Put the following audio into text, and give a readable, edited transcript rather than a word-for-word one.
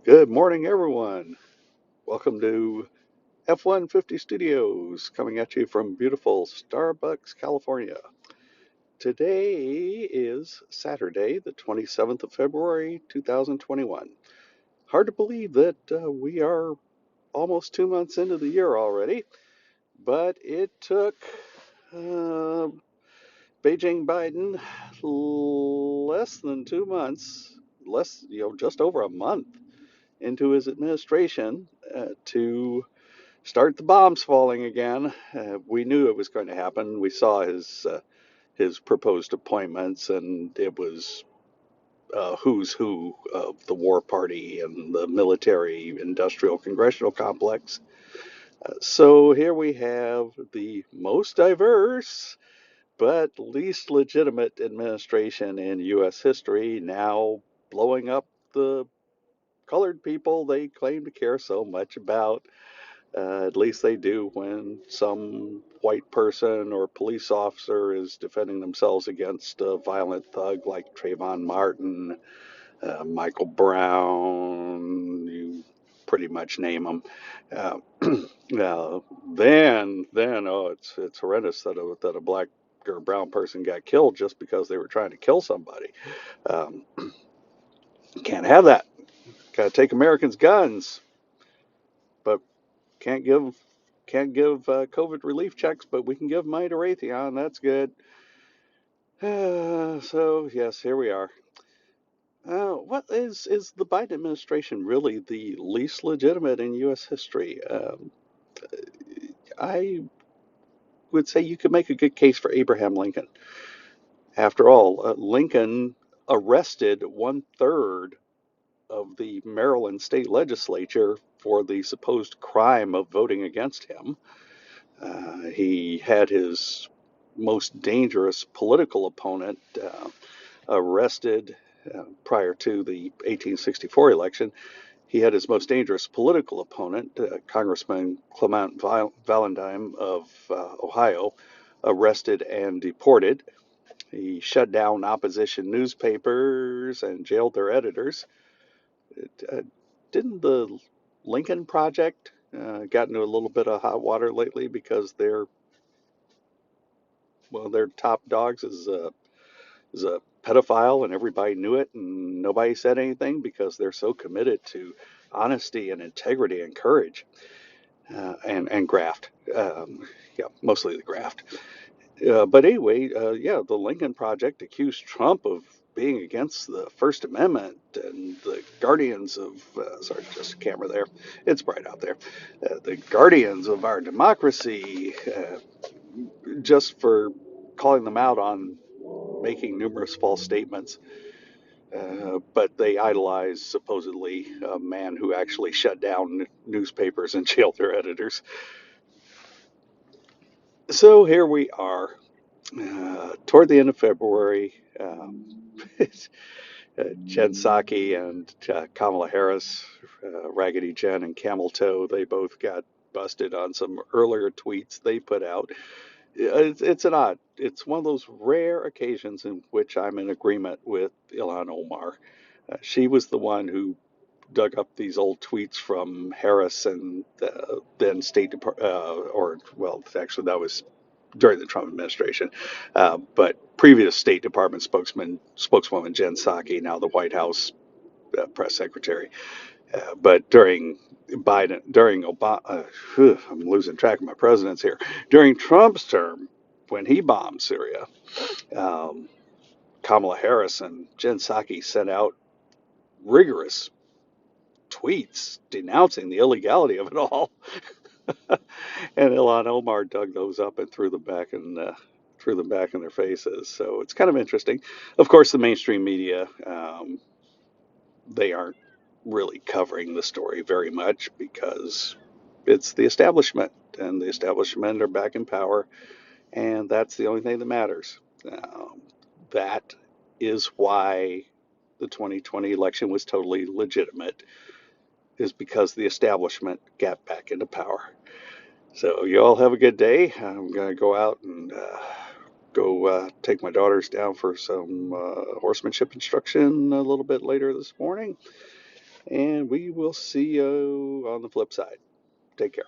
Good morning, everyone. Welcome to F-150 Studios, coming at you from beautiful Starbucks, California. Today is Saturday, the 27th of February, 2021. Hard to believe that we are almost 2 months into the year already, but it took uh, Beijing Biden less than 2 months, just over a month into his administration to start the bombs falling again. We knew it was going to happen. We saw his proposed appointments, and it was who's who of the war party and the military industrial congressional complex. So here we have the most diverse but least legitimate administration in U.S. history now blowing up the colored people they claim to care so much about. At least they do when some white person or police officer is defending themselves against a violent thug like Trayvon Martin, Michael Brown, you pretty much name them. Uh, it's horrendous that a black or brown person got killed just because they were trying to kill somebody. Um, can't have that. Got to take Americans' guns, but Can't give can't give COVID relief checks, but we can give money to Raytheon. That's good. So yes, here we are. What is the Biden administration really the least legitimate in U.S. history? I would say you could make a good case for Abraham Lincoln. After all, Lincoln arrested one third of the Maryland state legislature for the supposed crime of voting against him. He had his most dangerous political opponent arrested prior to the 1864 election. He had his most dangerous political opponent, Congressman Clement Valentine of Ohio, arrested and deported. He shut down opposition newspapers and jailed their editors. Uh, didn't the Lincoln Project got into a little bit of hot water lately because their top dogs is a pedophile, and everybody knew it, and nobody said anything because they're so committed to honesty and integrity and courage and graft. Yeah, mostly the graft. But anyway, yeah, the Lincoln Project accused Trump of being against the First Amendment and the guardians of, sorry, just a camera there. It's bright out there. The guardians of our democracy, just for calling them out on making numerous false statements. But they idolize supposedly a man who actually shut down newspapers and jailed their editors. So here we are, toward the end of February. Jen Psaki and Kamala Harris, Raggedy Jen and Camel Toe, they both got busted on some earlier tweets they put out. It's one of those rare occasions in which I'm in agreement with Ilhan Omar. She was the one who dug up these old tweets from Harris and then State Department, actually that was during the Trump administration, but previous State Department spokeswoman Jen Psaki, now the White House press secretary. But during Obama, I'm losing track of my presidents here. During Trump's term, when he bombed Syria, um, Kamala Harris and Jen Psaki sent out rigorous tweets denouncing the illegality of it all. And Ilhan Omar dug those up and threw them back in their faces. So it's kind of interesting. Of course, the mainstream media, they aren't really covering the story very much because it's the establishment, and the establishment are back in power, and that's the only thing that matters. That is why the 2020 election was totally legitimate, is because the establishment got back into power. So you all have a good day. I'm going to go out and go take my daughters down for some horsemanship instruction a little bit later this morning. And we will see you on the flip side. Take care.